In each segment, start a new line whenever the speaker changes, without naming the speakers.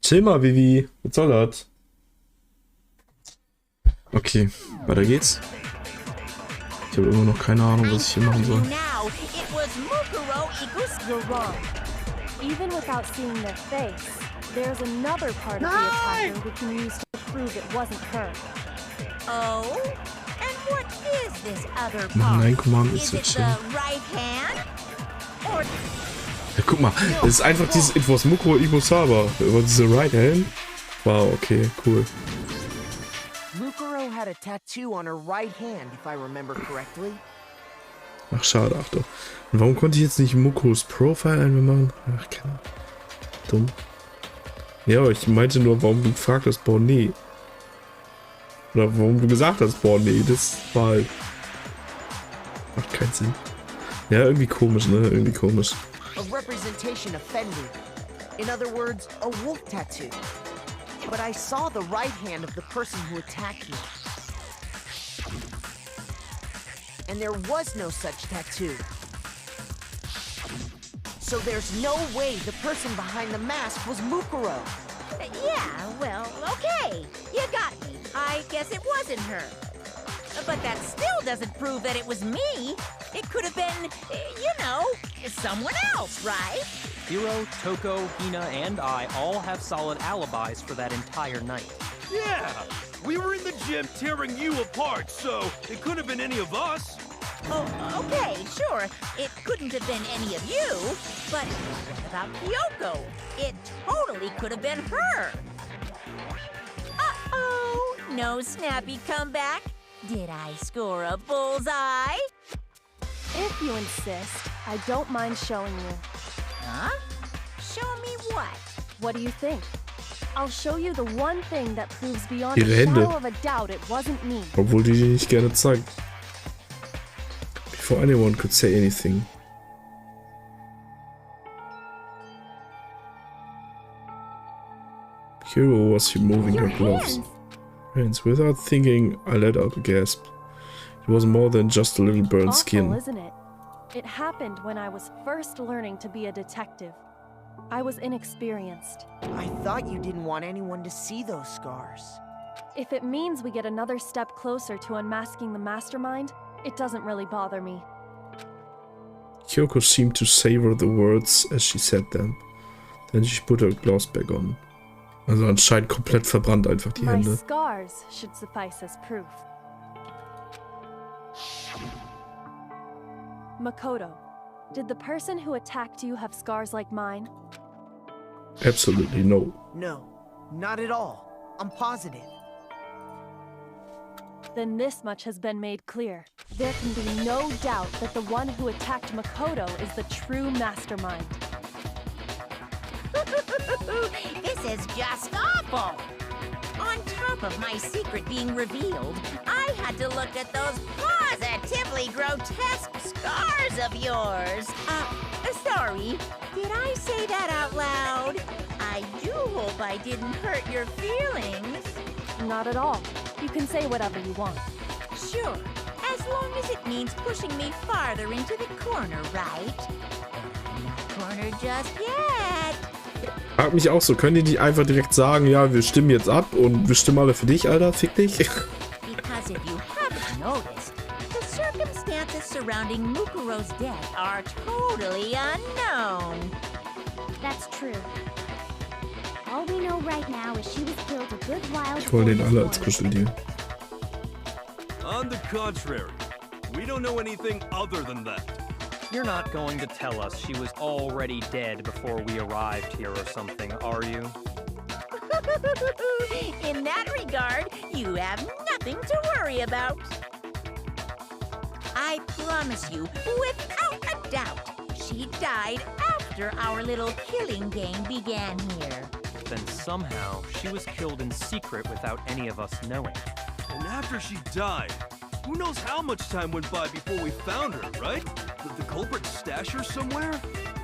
Chill mal, Vivi. Was soll das? Okay, weiter geht's. Ich habe immer noch keine Ahnung, was ich hier machen soll.
Even without seeing their face, there's another part of the attacker we can use to prove it wasn't her.
Oh? And what is this other
Nein,
part?
Command
Is
ist
it
jetzt
the
schon.
right hand? Or
Ja, guck mal, das ist einfach dieses Etwas Mukuro Ibusaba. Über diese Right Hand. Wow, okay, cool.
Mukuro had a tattoo on her right hand, if I remember correctly.
Ach, schade, ach doch. Und warum konnte ich jetzt nicht Mukuros Profile einfach machen? Ach, keine Ahnung. Dumm. Ja, aber ich meinte nur, warum du gefragt hast, boah, nee. Oder warum du gesagt hast, boah, nee, das war halt... Macht keinen Sinn. Ja, irgendwie komisch, ne? Irgendwie komisch.
A representation offended. In other words, a wolf tattoo. But I saw the right hand of the person who attacked me. And there was no such tattoo. So there's no way the person behind the mask was Mukuro.
yeah, well, okay. You got me. I guess it wasn't her. But that still doesn't prove that it was me. It could have been, you know, someone else, right?
Hiro, Toko, Hina, and I all have solid alibis for that entire night.
Yeah! We were in the gym tearing you apart, so it couldn't have been any of us.
Oh, okay, sure. It couldn't have been any of you. But what about Kyoko? It totally could have been her. Uh-oh. No snappy comeback. Did I score a bullseye?
If you insist, I don't mind showing you.
Huh? Show me what?
What do you think? I'll show you the one thing that proves beyond
Ihre
a
Hände.
shadow of a doubt it wasn't me.
Obwohl die nicht gerne zeigt. Before anyone could say anything. Hiro was removing her gloves. Hands. Without thinking, I let out a gasp. It was more than just a little burned
Awful,
skin.
isn't it? It happened when I was first learning to be a detective. I was inexperienced.
I thought you didn't want anyone to see those scars.
If it means we get another step closer to unmasking the mastermind, it doesn't really bother me.
Kyoko seemed to savor the words as she said them. Then she put her gloves back on. Also anscheinend komplett verbrannt einfach die
My
Hände.
scars should suffice as proof. Makoto, did the person who attacked you have scars like mine?
Absolutely no.
No, not at all. I'm positive.
Then this much has been made clear. There can be no doubt that the one who attacked Makoto is the true mastermind.
This is just awful. On top of my secret being revealed, I had to look at those positively grotesque scars of yours. Sorry, did I say that out loud? I do hope I didn't hurt your feelings.
Not at all. You can say whatever you want.
Sure, as long as it means pushing me farther into the corner, right? But I'm not cornered just yet.
Frag mich auch so, können die nicht einfach direkt sagen, ja, wir stimmen jetzt ab und wir stimmen alle für dich, Alter, fick dich?
Because if you haven't noticed, the circumstances surrounding Mukuro's death are totally unknown.
That's true. All we know right now is she was killed a good while
Ich hol den alle als Kuscheltier.
On the contrary, we don't know anything other than that.
You're not going to tell us she was already dead before we arrived here or something, are you?
In that regard, you have nothing to worry about. I promise you, without a doubt, she died after our little killing game began here.
Then somehow she was killed in secret without any of us knowing.
And after she died, who knows how much time went by before we found her, right? Did the culprit stash her somewhere?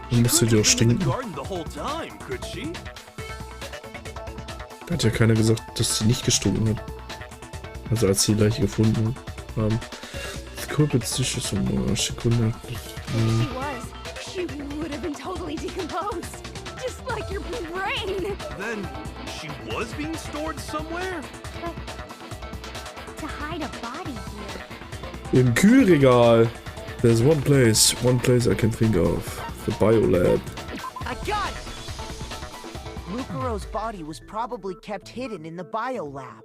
She
Müsste
couldn't
die auch
have been in the
stinken.
garden the whole time, could she?
Da hat ja keiner gesagt, dass sie nicht gestunken hat. Also als sie die Leiche gefunden haben. Die Kulpitstisch ist um Sekunde.
If she was, she would have been totally decomposed. Just like your brain.
Then she was being stored somewhere?
But to hide a body here.
Im Kühlregal. There's one place I can think of. The biolab.
I got it! Mukuro's body was probably kept hidden in the biolab.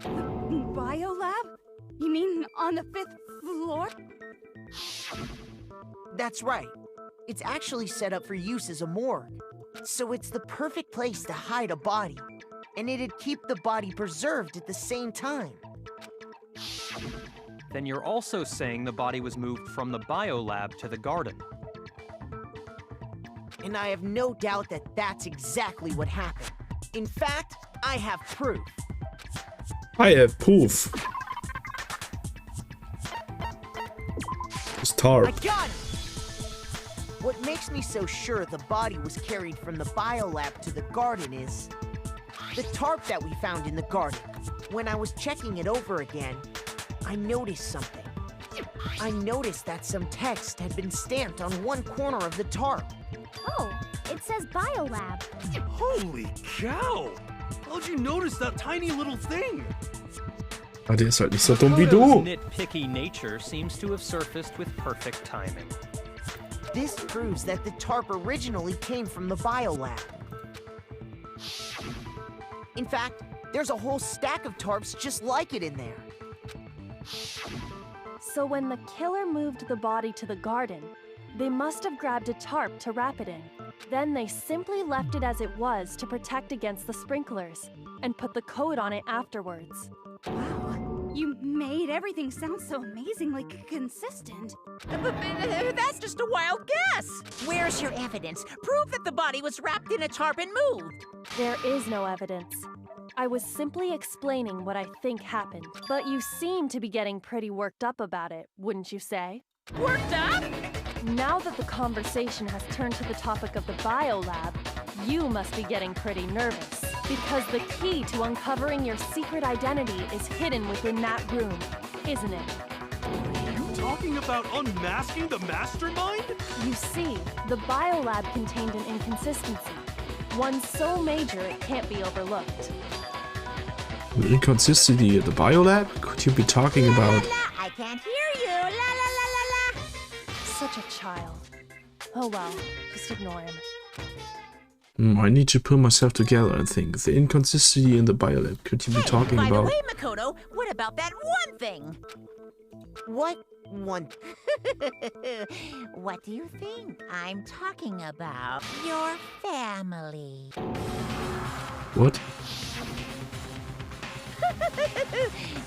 Biolab? You mean on the 5th floor?
That's right. It's actually set up for use as a morgue. So it's the perfect place to hide a body. And it'd keep the body preserved at the same time.
Then you're also saying the body was moved from the biolab to the garden.
And I have no doubt that that's exactly what happened. In fact, I have proof.
I have proof. It's tarp.
I got it! What makes me so sure the body was carried from the biolab to the garden is the tarp that we found in the garden. When I was checking it over again, I noticed something. I noticed that some text had been stamped on one corner of the tarp.
Oh, it says Biolab.
Holy cow! How'd you notice that tiny little thing?
Ah, der ist halt nicht so dumm wie
Makoto's
du.
nitpicky nature seems to have surfaced with perfect timing.
This proves that the tarp originally came from the biolab. In fact, there's a whole stack of tarps just like it in there.
So when the killer moved the body to the garden, they must have grabbed a tarp to wrap it in. Then they simply left it as it was to protect against the sprinklers, and put the coat on it afterwards.
Wow, you made everything sound so amazingly consistent.
That's just a wild guess. Where's your evidence? Prove that the body was wrapped in a tarp and moved.
There is no evidence. I was simply explaining what I think happened. But you seem to be getting pretty worked up about it, wouldn't you say?
Worked up?
Now that the conversation has turned to the topic of the biolab, you must be getting pretty nervous. Because the key to uncovering your secret identity is hidden within that room, isn't it?
Are you talking about unmasking the mastermind?
You see, the biolab contained an inconsistency. One so major it can't be overlooked.
Inconsistency at the biolab? Could you be talking about?
I can't hear you. La la la la la.
Such a child. Oh well, just ignore him.
I need to pull myself together and think. The inconsistency in the biolab. Could you be talking
by
about?
the way, Makoto, what about that one thing?
What one?
What do you think? I'm talking about your family.
What?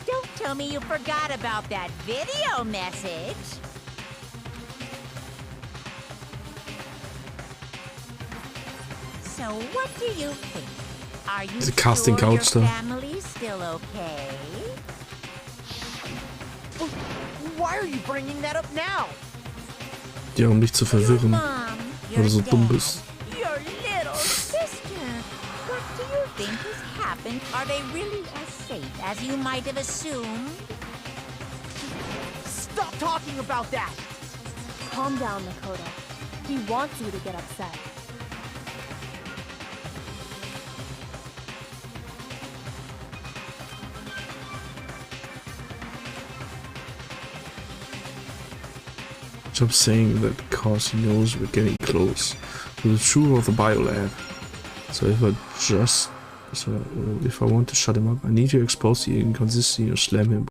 Don't tell me you forgot about that video message. So what do you think? Are you
The casting
sure your
couch stuff.
family's still okay?
Why are you bringing that up now?
Ja, um dich zu verwirren,
Mom,
weil du so dumm bist.
your little sister. What do you think has happened? Are they really as safe as you might have assumed?
Stop talking about that!
Calm down, Makoto. He wants you to get upset.
I'm saying that because he knows we're getting close to the truth of the biolab. So if I want to shut him up, I need to expose the inconsistency or slam him.